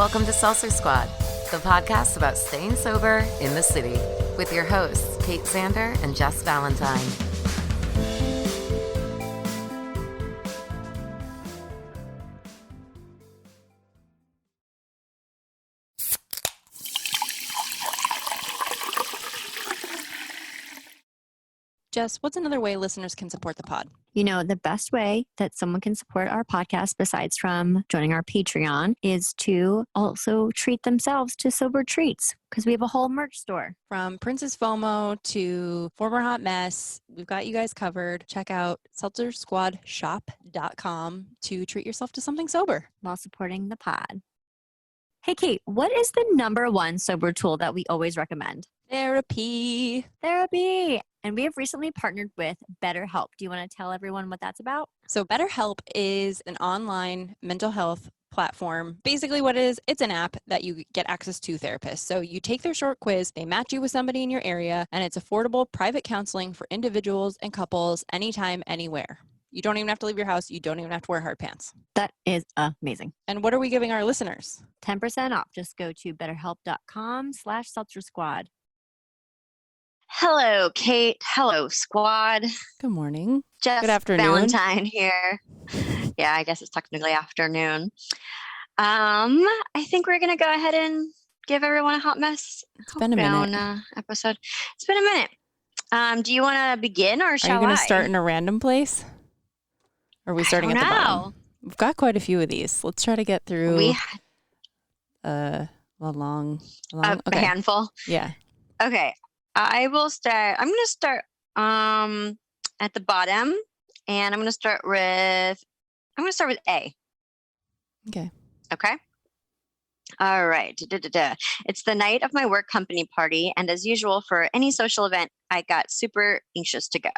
Welcome to Seltzer Squad, the podcast about staying sober in the city, with your hosts, Kate Sander and Jess Valentine. Jess, what's another way listeners can support the pod? You know, the best way that someone can support our podcast, besides from joining our Patreon, is to also treat themselves to sober treats, because we have a whole merch store. From Princess FOMO to former Hot Mess, we've got you guys covered. Check out seltzersquadshop.com to treat yourself to something sober While supporting the pod. Hey, Kate, what is the number one sober tool that we always recommend? Therapy. And we have recently partnered with BetterHelp. Do you want to tell everyone what that's about? So BetterHelp is an online mental health platform. Basically what it is, it's an app that you get access to therapists. So you take their short quiz, they match you with somebody in your area, and it's affordable private counseling for individuals and couples anytime, anywhere. You don't even have to leave your house. You don't even have to wear hard pants. That is amazing. And what are we giving our listeners? 10% off. Just go to betterhelp.com/seltzersquad. Hello, Kate. Hello, squad. Good morning. Jess Good afternoon. Valentine here. Yeah, I guess it's technically afternoon. I think we're going to go ahead and give everyone a Hot Mess Hoedown episode. It's been a minute. Do you want to begin or shall I? Are you going to start in a random place? Or are we starting at the bottom? We've got quite a few of these. Let's try to get through a handful. Yeah. Okay. I will start. I'm going to start at the bottom, and I'm going to start with A. Okay. Okay. All right. It's the night of my work company party, and as usual for any social event, I got super anxious to go.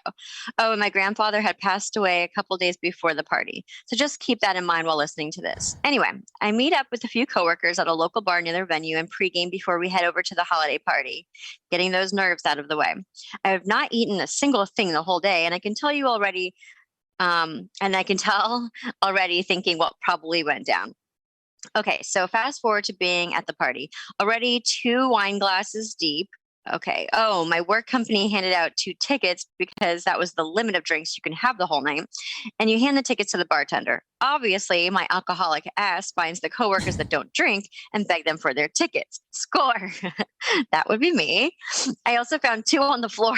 Oh, and my grandfather had passed away a couple days before the party, so just keep that in mind while listening to this. Anyway, I meet up with a few coworkers at a local bar near their venue and pregame before we head over to the holiday party, getting those nerves out of the way. I have not eaten a single thing the whole day, and I can tell you already, thinking what probably went down. Okay, so fast forward to being at the party. Already 2 wine glasses deep. Okay. Oh, my work company handed out 2 tickets because that was the limit of drinks you can have the whole night. And you hand the tickets to the bartender. Obviously, my alcoholic ass finds the coworkers that don't drink and beg them for their tickets. Score. That would be me. I also found 2 on the floor.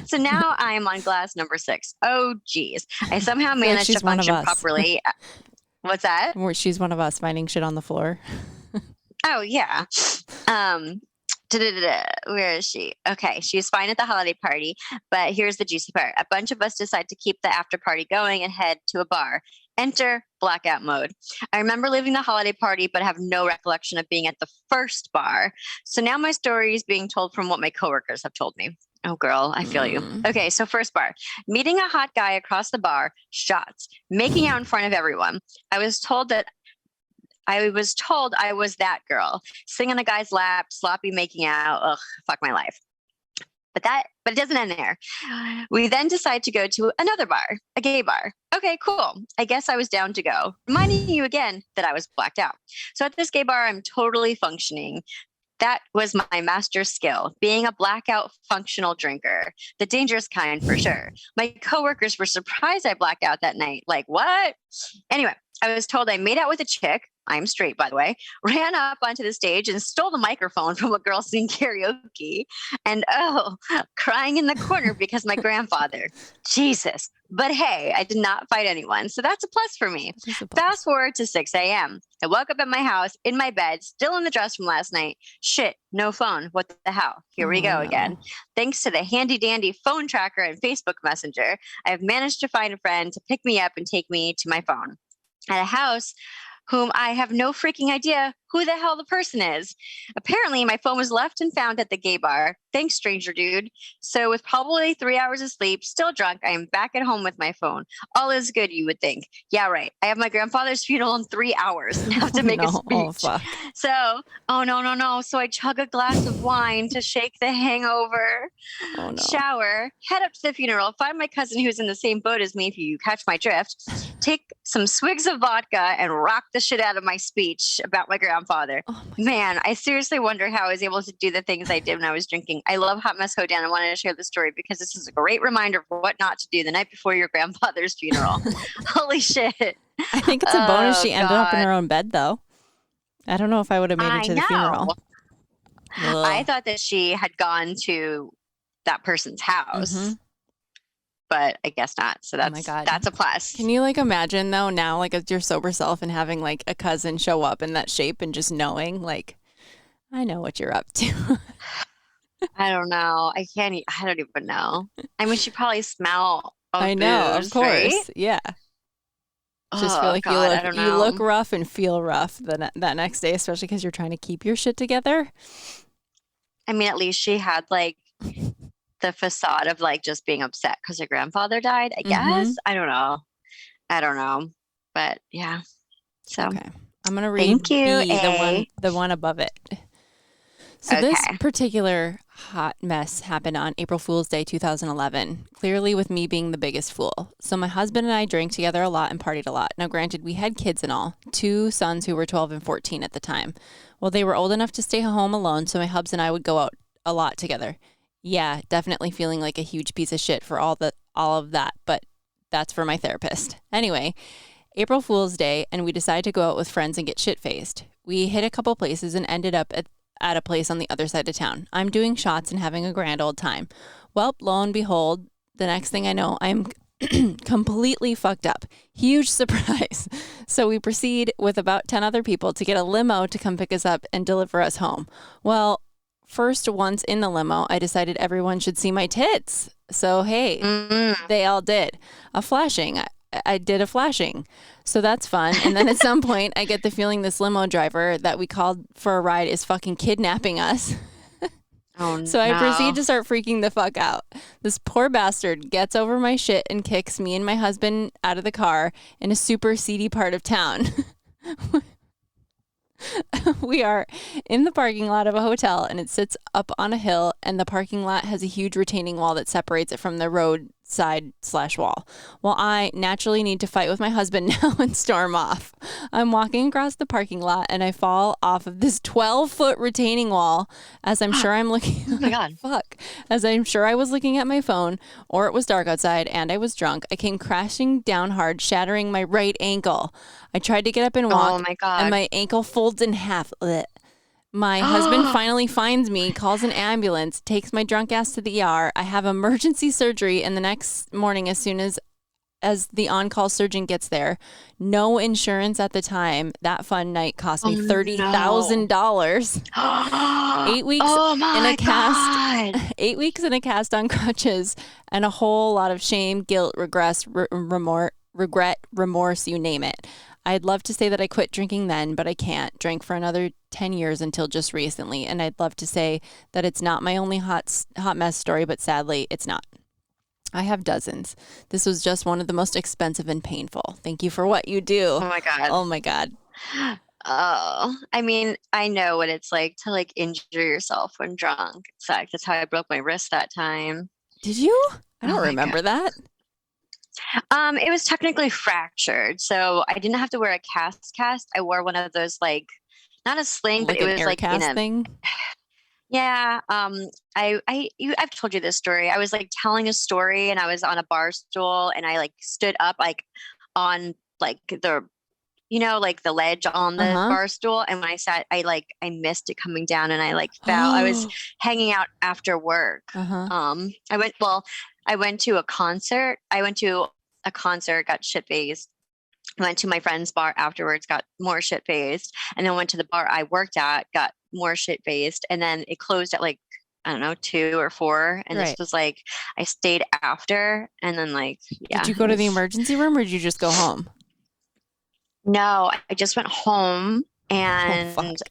So now I am on glass number 6. Oh, geez. I somehow managed to function properly. What's that? She's one of us finding shit on the floor. Oh, yeah. Where is she? Okay, she's fine at the holiday party, but here's the juicy part. A bunch of us decide to keep the after party going and head to a bar. Enter blackout mode. I remember leaving the holiday party, but have no recollection of being at the first bar. So now my story is being told from what my coworkers have told me. Oh, girl, I feel you. Okay, so first bar. Meeting a hot guy across the bar, shots, making out in front of everyone. I was told I was that girl, sitting on a guy's lap, sloppy making out. Ugh, fuck my life. But it doesn't end there. We then decide to go to another bar, a gay bar. Okay, cool. I guess I was down to go. Reminding you again that I was blacked out. So at this gay bar, I'm totally functioning. That was my master skill, being a blackout functional drinker, the dangerous kind for sure. My coworkers were surprised I blacked out that night. Like, what? Anyway, I was told I made out with a chick. I'm straight, by the way, ran up onto the stage and stole the microphone from a girl singing karaoke. And crying in the corner because my grandfather. Jesus. But hey, I did not fight anyone. So that's a plus for me. Fast forward to 6 a.m. I woke up at my house in my bed, still in the dress from last night. Shit, no phone. What the hell? Here we go again. Thanks to the handy dandy phone tracker and Facebook Messenger, I have managed to find a friend to pick me up and take me to my phone. At a house whom I have no freaking idea who the hell the person is. Apparently, my phone was left and found at the gay bar. Thanks, stranger dude. So with probably 3 hours of sleep, still drunk, I am back at home with my phone. All is good, you would think. Yeah, right. I have my grandfather's funeral in 3 hours and have to make a speech. Oh, fuck. So, no. So I chug a glass of wine to shake the hangover. Oh, no. Shower, head up to the funeral, find my cousin who's in the same boat as me, if you catch my drift, take some swigs of vodka and rock the shit out of my speech about my grandfather. Oh Man, I seriously wonder how I was able to do the things I did when I was drinking. I love Hot Mess Hoedown. I wanted to share the story because this is a great reminder of what not to do the night before your grandfather's funeral. Holy shit. I think it's a bonus she ended up in God. her own bed, though. I don't know if I would have made it to the funeral. I thought that she had gone to that person's house, but I guess not. So Oh my God. that's a plus. Can you like imagine though now, like as your sober self and having like a cousin show up in that shape and just knowing like, I know what you're up to. I don't know. I don't even know. I mean, she probably smell of I know, booze, of course. right? Yeah. Just feel like God, I don't know. you look rough and feel rough that next day, especially because you're trying to keep your shit together. I mean, at least she had like the facade of like just being upset because her grandfather died, I guess. I don't know. But yeah. So Okay. I'm gonna read thank you, B, the one above it. So this particular hot mess happened on April Fool's Day 2011, clearly with me being the biggest fool. So my husband and I drank together a lot and partied a lot. Now granted, we had kids and all, 2 sons who were 12 and 14 at the time. Well, they were old enough to stay home alone, so my hubs and I would go out a lot together. Yeah, definitely feeling like a huge piece of shit for all of that, but that's for my therapist. Anyway, April Fool's Day, and we decided to go out with friends and get shit-faced. We hit a couple places and ended up at a place on the other side of town. I'm doing shots and having a grand old time. Well, lo and behold, the next thing I know, I'm completely fucked up. Huge surprise. So we proceed with about 10 other people to get a limo to come pick us up and deliver us home. Well, first, once in the limo, I decided everyone should see my tits. So, hey, they all did. A flashing. I did a flashing. So that's fun. And then at some point, I get the feeling this limo driver that we called for a ride is fucking kidnapping us. So I proceed to start freaking the fuck out. This poor bastard gets over my shit and kicks me and my husband out of the car in a super seedy part of town. We are in the parking lot of a hotel and it sits up on a hill, and the parking lot has a huge retaining wall that separates it from the roadside/wall. Well, I naturally need to fight with my husband now and storm off. I'm walking across the parking lot and I fall off of this 12-foot retaining wall as I'm sure I'm looking. Oh my God. Fuck. As I'm sure I was looking at my phone, or it was dark outside and I was drunk. I came crashing down hard, shattering my right ankle. I tried to get up and walk. Oh my God. And my ankle folds in half. Ugh. My husband finally finds me, calls an ambulance, takes my drunk ass to the ER. I have emergency surgery, and the next morning, as soon as the on-call surgeon gets there, no insurance at the time. That fun night cost me $30,000. 8 weeks in a cast. 8 weeks in a cast on crutches, and a whole lot of shame, guilt, regret, remorse, you name it. I'd love to say that I quit drinking then, but I can't. Drank for another 10 years until just recently, and I'd love to say that it's not my only hot mess story, but sadly, it's not. I have dozens. This was just one of the most expensive and painful. Thank you for what you do. Oh my God. Oh my God. Oh, I mean, I know what it's like to like injure yourself when drunk. It's like, that's how I broke my wrist that time. Did you? I don't Oh my remember that. It was technically fractured, so I didn't have to wear a cast. I wore one of those like, not a sling, Like but it an was air like cast in a thing? yeah. I've told you this story. I was like telling a story, and I was on a bar stool, and I like stood up like on like the like the ledge on the bar stool, and when I sat, I missed it coming down, and I like fell. I was hanging out after work. I went to a concert. Got shit-faced. Went to my friend's bar afterwards, got more shit-faced, and then went to the bar I worked at, got more shit-faced, and then it closed at like, I don't know, 2 or 4, and this was like, I stayed after, and then like, yeah. Did you go to the emergency room, or did you just go home? No, I just went home, and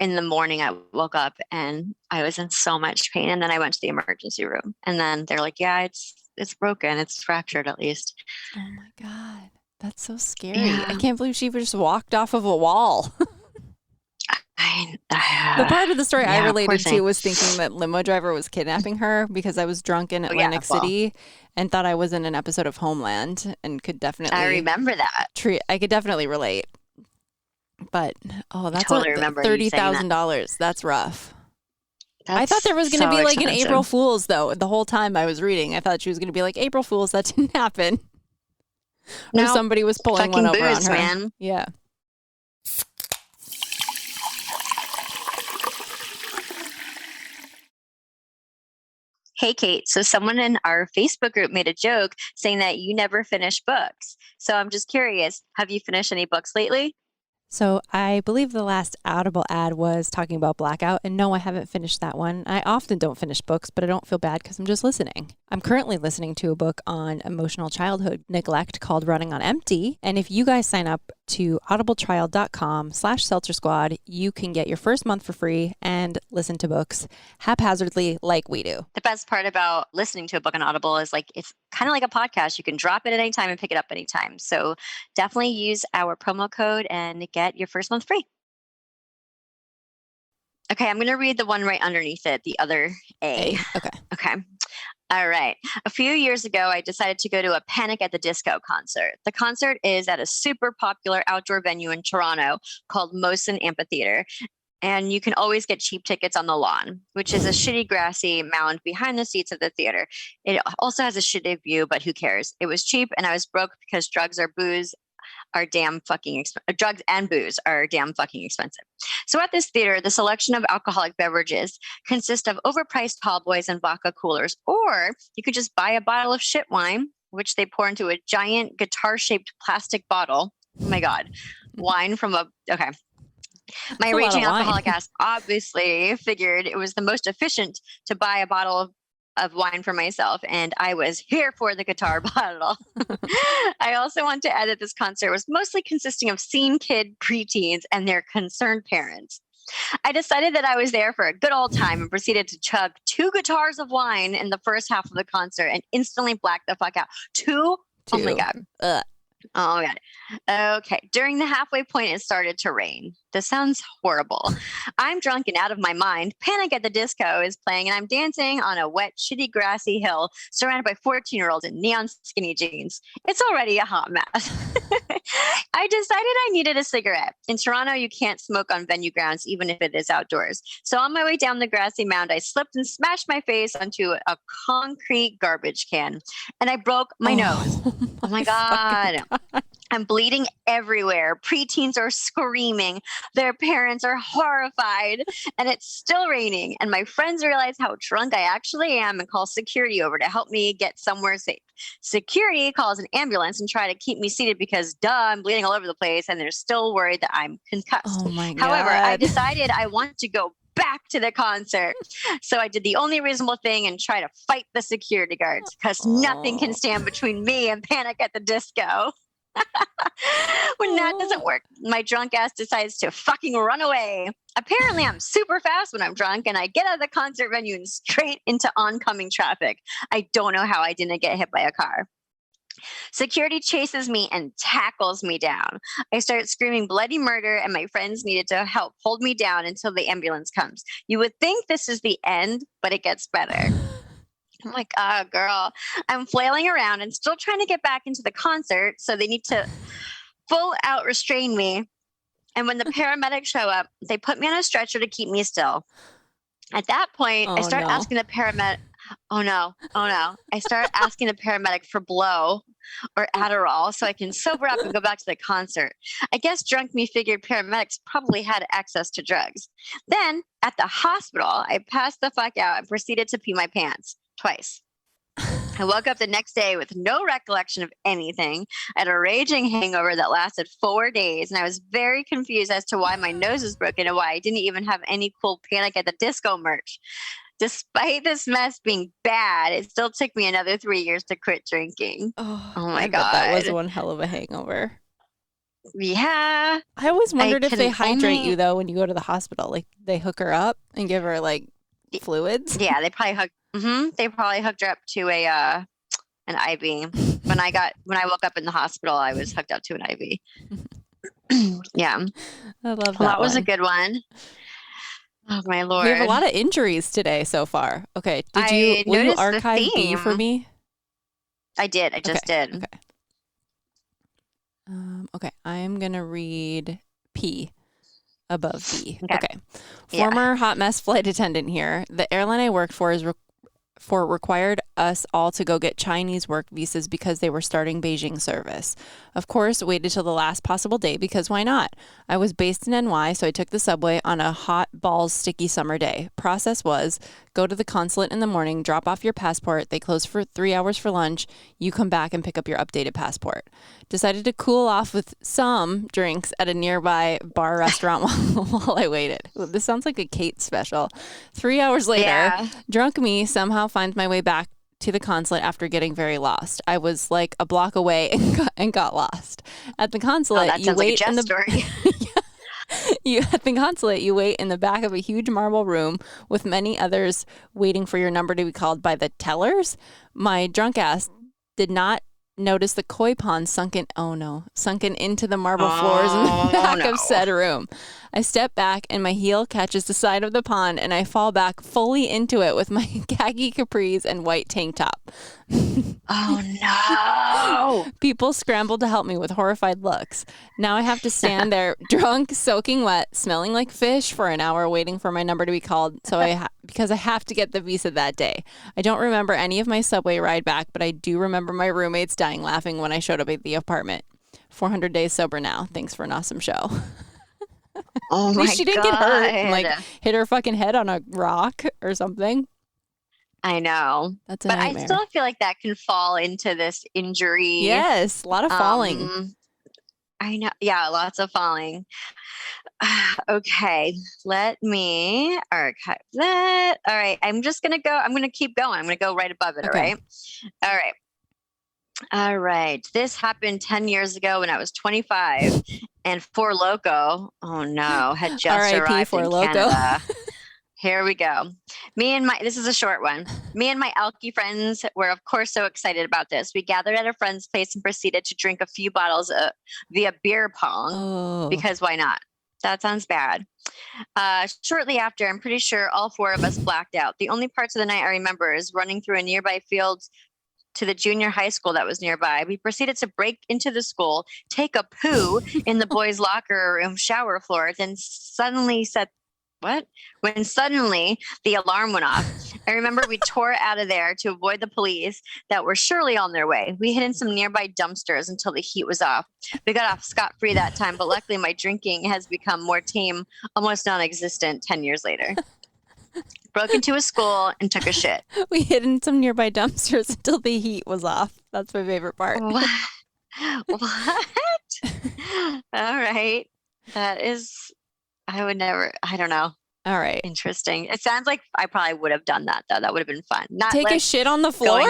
in the morning, I woke up and I was in so much pain. And then I went to the emergency room, and then they're like, yeah, it's broken. It's fractured at least. Oh my God. That's so scary. Yeah. I can't believe she just walked off of a wall. The part of the story I related to was thinking that limo driver was kidnapping her because I was drunk in Atlantic City and thought I was in an episode of Homeland and could definitely. I remember that. I could definitely relate. But that's totally remember $30,000. That's rough. I thought there was going to be like an April Fool's though. The whole time I was reading, I thought she was going to be like April Fool's. That didn't happen. Or somebody was pulling one over on her. Man. Yeah. Hey, Kate. So someone in our Facebook group made a joke saying that you never finish books. So I'm just curious, have you finished any books lately? So I believe the last Audible ad was talking about Blackout. And no, I haven't finished that one. I often don't finish books, but I don't feel bad because I'm just listening. I'm currently listening to a book on emotional childhood neglect called Running on Empty. And if you guys sign up to audibletrial.com/seltzersquad, you can get your first month for free and listen to books haphazardly like we do. The best part about listening to a book on Audible is like it's kind of like a podcast. You can drop it at any time and pick it up anytime. So definitely use our promo code and get your first month free. Okay, I'm going to read the one right underneath it, the other A. Okay. All right. A few years ago, I decided to go to a Panic at the Disco concert. The concert is at a super popular outdoor venue in Toronto called Mosen Amphitheater. And you can always get cheap tickets on the lawn, which is a shitty grassy mound behind the seats of the theater. It also has a shitty view, but who cares? It was cheap and I was broke because drugs and booze are damn fucking expensive. So at this theater, the selection of alcoholic beverages consists of overpriced tall boys and vodka coolers, or you could just buy a bottle of shit wine, which they pour into a giant guitar-shaped plastic bottle. Oh my God. Wine from okay. My raging alcoholic ass obviously figured it was the most efficient to buy a bottle of wine for myself, and I was here for the guitar bottle. I also want to add that this concert was mostly consisting of scene kid preteens and their concerned parents. I decided that I was there for a good old time and proceeded to chug 2 guitars of wine in the first half of the concert and instantly blacked the fuck out. Two? Oh my God. Oh my God. Okay. During the halfway point, it started to rain. This sounds horrible. I'm drunk and out of my mind. Panic at the Disco is playing and I'm dancing on a wet, shitty, grassy hill surrounded by 14-year-olds in neon skinny jeans. It's already a hot mess. I decided I needed a cigarette. In Toronto, you can't smoke on venue grounds, even if it is outdoors. So on my way down the grassy mound, I slipped and smashed my face onto a concrete garbage can and I broke my nose. Oh my God. I'm bleeding everywhere. Preteens are screaming. Their parents are horrified. And it's still raining. And my friends realize how drunk I actually am and call security over to help me get somewhere safe. Security calls an ambulance and try to keep me seated because, I'm bleeding all over the place. And they're still worried that I'm concussed. Oh my God. However, I decided I want to go back to the concert. So I did the only reasonable thing and try to fight the security guards because nothing can stand between me and Panic at the Disco. When that doesn't work, my drunk ass decides to fucking run away. Apparently, I'm super fast when I'm drunk, and I get out of the concert venue and straight into oncoming traffic. I don't know how I didn't get hit by a car. Security chases me and tackles me down. I start screaming bloody murder, and my friends needed to help hold me down until the ambulance comes. You would think this is the end, but it gets better. I'm like, girl, I'm flailing around and still trying to get back into the concert. So they need to full out restrain me. And when the paramedics show up, they put me on a stretcher to keep me still. At that point, I start asking the paramedic, I start asking the paramedic for blow or Adderall so I can sober up and go back to the concert. I guess drunk me figured paramedics probably had access to drugs. Then at the hospital, I passed the fuck out and proceeded to pee my pants. Twice. I woke up the next day with no recollection of anything. I had a raging hangover that lasted 4 days, and I was very confused as to why my nose was broken and why I didn't even have any cool Panic at the Disco merch. Despite this mess being bad, it still took me another 3 years to quit drinking. Oh my God. That was one hell of a hangover. Yeah. I always wondered if they can hydrate only- you though when you go to the hospital. Like they hook her up and give her like fluids. Yeah, they probably hooked her up to an IV. When I woke up in the hospital, I was hooked up to an IV. Yeah. I love that. Well, that was a one. good one. Oh my Lord. We have a lot of injuries today so far. Okay. Will you noticed the archive B for theme. me? I did. I just did. Okay. Okay. I'm going to read P above B. Okay. Yeah. Former hot mess flight attendant here. The airline I worked for required us all to go get Chinese work visas because they were starting Beijing service. Of course, waited till the last possible day because why not? I was based in NY, so I took the subway on a hot balls sticky summer day. Process was go to the consulate in the morning, drop off your passport. They close for 3 hours for lunch. You come back and pick up your updated passport. Decided to cool off with some drinks at a nearby bar restaurant while I waited. This sounds like a Kate special. 3 hours later, drunk me somehow finds my way back to the consulate after getting very lost. I was like a block away and got lost. At the consulate, that sounds like a Jess story. At the consulate, you wait in the back of a huge marble room with many others waiting for your number to be called by the tellers. My drunk ass did not notice the koi pond sunken into the marble floors in the back of said room. I step back and my heel catches the side of the pond and I fall back fully into it with my khaki capris and white tank top. Oh no. People scrambled to help me with horrified looks. Now I have to stand there drunk, soaking wet, smelling like fish for an hour waiting for my number to be called because I have to get the visa that day. I don't remember any of my subway ride back, but I do remember my roommates dying laughing when I showed up at the apartment. 400 days sober now. Thanks for an awesome show. Oh my God. She didn't get hurt and like hit her fucking head on a rock or something. I know. That's a but nightmare. I still feel like that can fall into this injury. Yes, a lot of falling. I know. Yeah, lots of falling. Okay, let me archive that. All right, I'm going to keep going. I'm going to go right above it, Okay. All right. This happened 10 years ago when I was 25 and Four Loko, oh no, had just arrived Four in Loko. Canada. Here we go. This is a short one. Me and my alky friends were, of course, so excited about this. We gathered at a friend's place and proceeded to drink a few bottles via beer pong because why not? That sounds bad. Shortly after, I'm pretty sure all four of us blacked out. The only parts of the night I remember is running through a nearby field to the junior high school that was nearby. We proceeded to break into the school, take a poo in the boys' locker room shower floor, then suddenly when suddenly the alarm went off. I remember we tore out of there to avoid the police that were surely on their way. We hid in some nearby dumpsters until the heat was off. We got off scot-free that time, but luckily my drinking has become more tame, almost non-existent 10 years later. Broke into a school and took a shit. We hid in some nearby dumpsters until the heat was off. That's my favorite part. What? All right. That is, I don't know. All right. Interesting. It sounds like I probably would have done that though. That would have been fun. Not Take like a shit on the floor?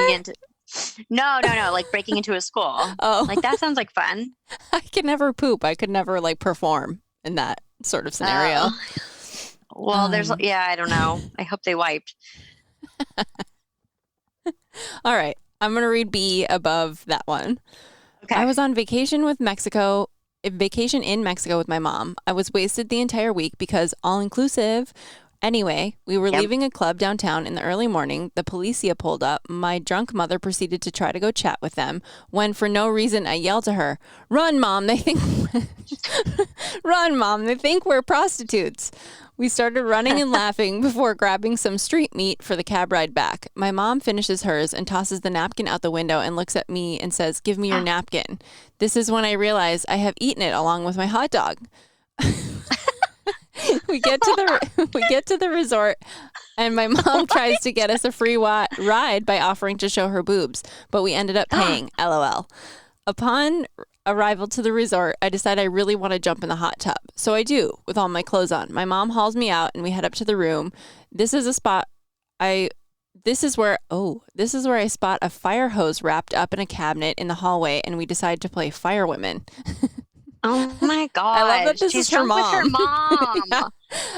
No, like breaking into a school. Oh. Like that sounds like fun. I could never poop. I could never like perform in that sort of scenario. Well, I don't know. I hope they wiped. All right. I'm going to read B above that one. Okay. I was on vacation in Mexico with my mom. I was wasted the entire week because all inclusive. Anyway, we were leaving a club downtown in the early morning. The policia pulled up. My drunk mother proceeded to try to go chat with them when for no reason I yelled to her, "Run, Mom. They think Run, Mom. They think we're prostitutes." We started running and laughing before grabbing some street meat for the cab ride back. My mom finishes hers and tosses the napkin out the window and looks at me and says, "Give me your napkin." This is when I realize I have eaten it along with my hot dog. We get to the resort and my mom tries to get us a free ride by offering to show her boobs, but we ended up paying. LOL. Upon arrival to the resort, I decide I really want to jump in the hot tub. So I do, with all my clothes on. My mom hauls me out and we head up to the room. This is where I spot a fire hose wrapped up in a cabinet in the hallway and we decide to play firewomen. Oh my I love that gosh. this She's is her drunk with her mom. mom. Yeah.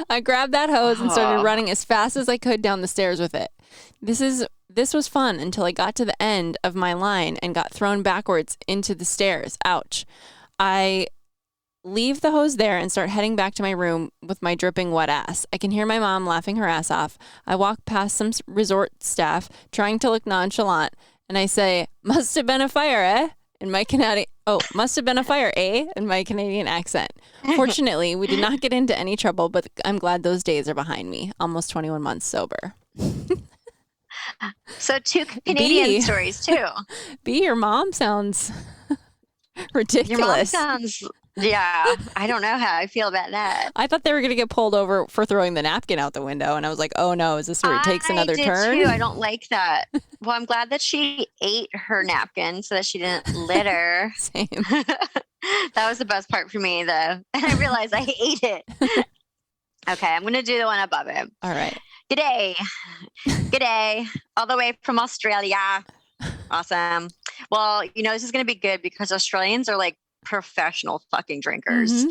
I grabbed that hose and started Oh. running as fast as I could down the stairs with it. This was fun until I got to the end of my line and got thrown backwards into the stairs. Ouch. I leave the hose there and start heading back to my room with my dripping wet ass. I can hear my mom laughing her ass off. I walk past some resort staff trying to look nonchalant, and I say, "Must have been a fire, eh?" In my must have been a fire, eh? In my Canadian accent. Fortunately, we did not get into any trouble, but I'm glad those days are behind me. Almost 21 months sober. So 2 Canadian B. stories too. B, your mom sounds ridiculous. Your mom sounds, yeah, I don't know how I feel about that. I thought they were going to get pulled over for throwing the napkin out the window. And I was like, oh no, is this where it takes another turn? Too. I don't like that. Well, I'm glad that she ate her napkin so that she didn't litter. Same. That was the best part for me, though. And I realized I ate it. Okay, I'm going to do the one above it. All right. G'day. G'day. All the way from Australia. Awesome. Well, this is going to be good because Australians are like professional fucking drinkers.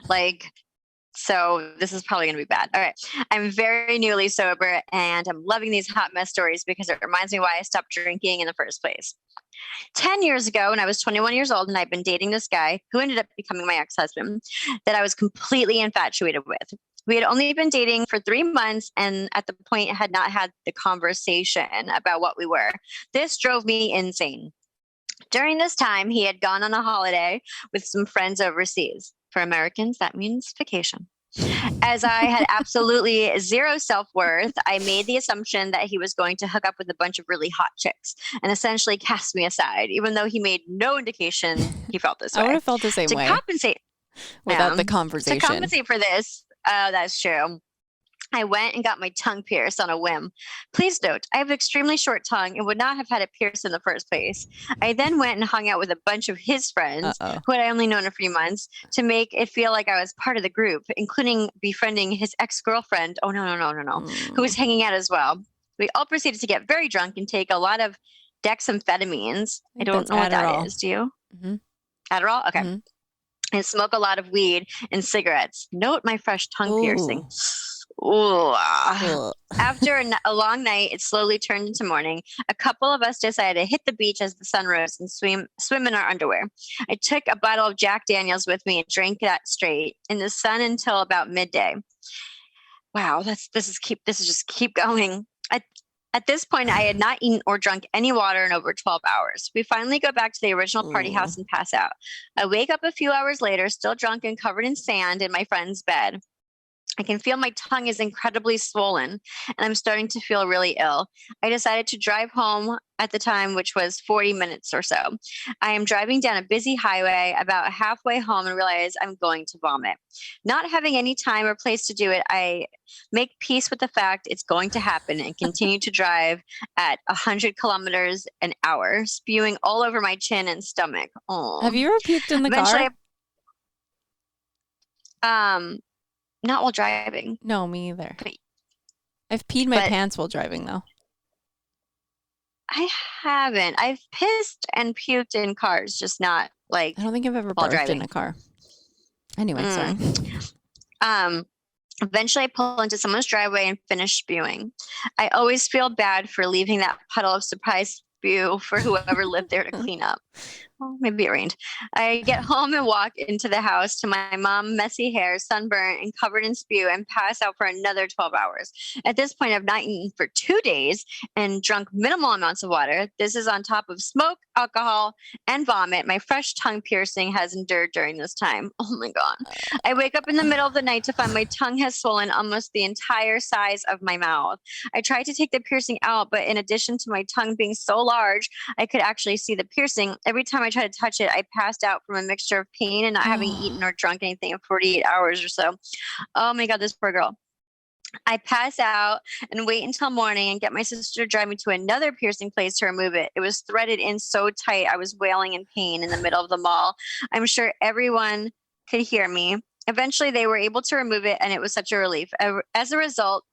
Like, so this is probably going to be bad. All right. I'm very newly sober and I'm loving these hot mess stories because it reminds me why I stopped drinking in the first place. 10 years ago, when I was 21 years old and I'd been dating this guy who ended up becoming my ex-husband that I was completely infatuated with. We had only been dating for 3 months and at the point had not had the conversation about what we were. This drove me insane. During this time, he had gone on a holiday with some friends overseas. For Americans, that means vacation. As I had absolutely zero self-worth, I made the assumption that he was going to hook up with a bunch of really hot chicks and essentially cast me aside, even though he made no indication he felt this way. I would have felt the same way. To compensate without the conversation. To compensate for this, that's true. I went and got my tongue pierced on a whim. Please note, I have an extremely short tongue and would not have had it pierced in the first place. I then went and hung out with a bunch of his friends who had only known a few months to make it feel like I was part of the group, including befriending his ex-girlfriend. Oh, no, who was hanging out as well. We all proceeded to get very drunk and take a lot of dexamphetamines. I don't know what that is. Do you? Adderall? Okay. And smoke a lot of weed and cigarettes. Note my fresh tongue piercing. Ooh. After a long night, it slowly turned into morning. A couple of us decided to hit the beach as the sun rose and swim in our underwear. I took a bottle of Jack Daniels with me and drank that straight in the sun until about midday. Wow, this is just keep going. At this point, I had not eaten or drunk any water in over 12 hours. We finally go back to the original party house and pass out. I wake up a few hours later, still drunk and covered in sand in my friend's bed. I can feel my tongue is incredibly swollen and I'm starting to feel really ill. I decided to drive home at the time, which was 40 minutes or so. I am driving down a busy highway about halfway home and realize I'm going to vomit. Not having any time or place to do it, I make peace with the fact it's going to happen and continue to drive at 100 kilometers an hour, spewing all over my chin and stomach. Oh. Have you ever puked in the car? Not while driving. No, me either. I've peed my pants while driving, though. I haven't. I've pissed and puked in cars, just not like. I don't think I've ever while barfed driving in a car. Anyway, sorry. Eventually, I pull into someone's driveway and finish spewing. I always feel bad for leaving that puddle of surprise spew for whoever lived there to clean up. Well, maybe it rained. I get home and walk into the house to my mom, messy hair, sunburned and covered in spew, and pass out for another 12 hours. At this point, I've not eaten for 2 days and drunk minimal amounts of water. This is on top of smoke, alcohol, and vomit my fresh tongue piercing has endured during this time. Oh my God. I wake up in the middle of the night to find my tongue has swollen almost the entire size of my mouth. I tried to take the piercing out, but in addition to my tongue being so large, I could actually see the piercing. Every time I tried to touch it, I passed out from a mixture of pain and not having eaten or drunk anything in 48 hours or so. Oh my God, this poor girl. I pass out and wait until morning and get my sister to drive me to another piercing place to remove it. It was threaded in so tight, I was wailing in pain in the middle of the mall. I'm sure everyone could hear me. Eventually, they were able to remove it, and it was such a relief. As a result,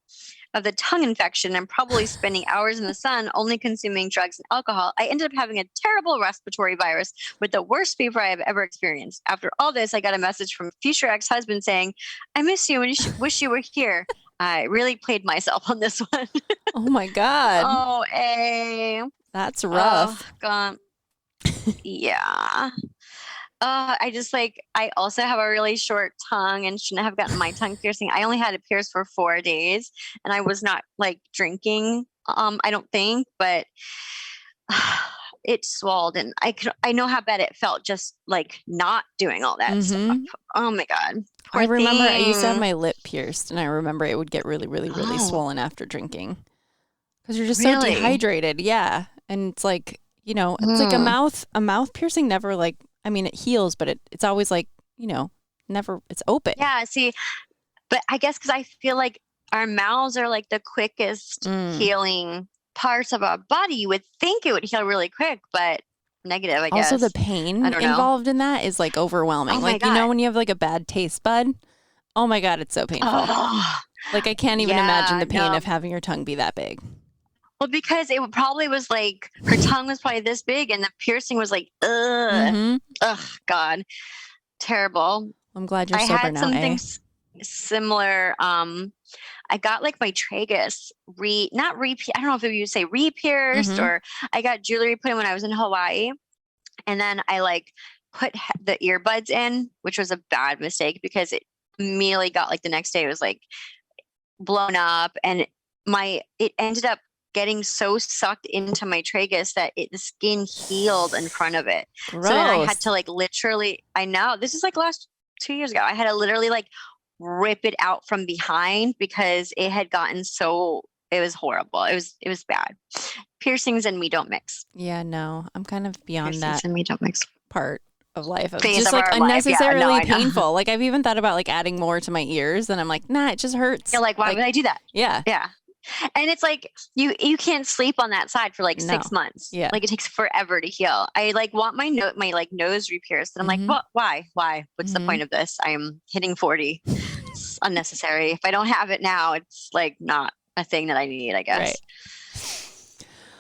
of the tongue infection and probably spending hours in the sun only consuming drugs and alcohol, I ended up having a terrible respiratory virus with the worst fever I have ever experienced. After all this, I got a message from future ex-husband saying, I miss you and wish you were here. I really played myself on this one. Oh my God. Oh, That's rough. Oh, God. Yeah. I also have a really short tongue and shouldn't have gotten my tongue piercing. I only had it pierced for 4 days and I was not like drinking, I don't think, but it swelled and I know how bad it felt just like not doing all that stuff. Oh my God. I remember I used to have my lip pierced and I remember it would get really, really, really swollen after drinking because you're just so dehydrated. Yeah. And it's like, you know, it's like a mouth piercing never like, I mean, it heals, but it's always like, you know, never, it's open. Yeah, see, but I guess because I feel like our mouths are like the quickest healing parts of our body. You would think it would heal really quick, but negative, I guess. Also, the pain involved in that is like overwhelming. Oh like, God. You know, when you have like a bad taste bud, oh my God, it's so painful. Like, I can't even imagine the pain of having your tongue be that big. Well, because it probably was like her tongue was probably this big and the piercing was like, ugh, God, terrible. I'm glad you're sober now. I had something similar. I got like my tragus I don't know if you would say re-pierced or I got jewelry put in when I was in Hawaii. And then I like put the earbuds in, which was a bad mistake because it immediately got like the next day it was like blown up and it ended up getting so sucked into my tragus that the skin healed in front of it. Gross. So then I had to like literally, I know this is like last 2 years ago. I had to literally like rip it out from behind because it had gotten it was horrible. It was bad. Piercings and me don't mix. Yeah, no, I'm kind of beyond Piercings that and me don't mix part of life. It's phase just of like our life. unnecessarily Yeah, no, painful. Like I've even thought about like adding more to my ears and I'm like, nah, it just hurts. You're like, why would I do that? Yeah. Yeah. And it's like you can't sleep on that side for like 6 months. Yeah. Like it takes forever to heal. I like want my like nose re-pierced. And I'm like, what? Why? What's the point of this? I'm hitting 40. It's unnecessary. If I don't have it now, it's like not a thing that I need, I guess. Right.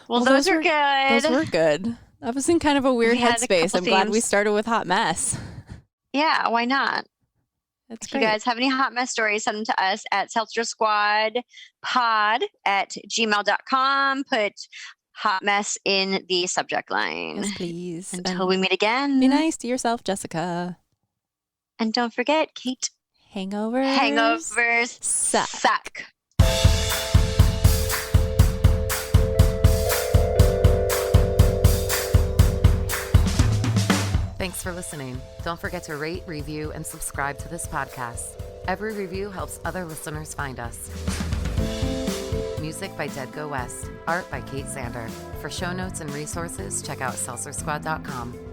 Well, those were good. Those were good. I was in kind of a weird headspace. I'm glad we themes. started with Hot Mess. Yeah, why not? That's If great. you guys have any hot mess stories, send them to us at seltzersquadpod@gmail.com. Put hot mess in the subject line. Yes, please. Until we meet again. Be nice to yourself, Jessica. And don't forget, Kate. Hangovers suck. Thanks for listening. Don't forget to rate, review, and subscribe to this podcast. Every review helps other listeners find us. Music by Dead Go West. Art by Kate Sander. For show notes and resources, check out seltzersquad.com.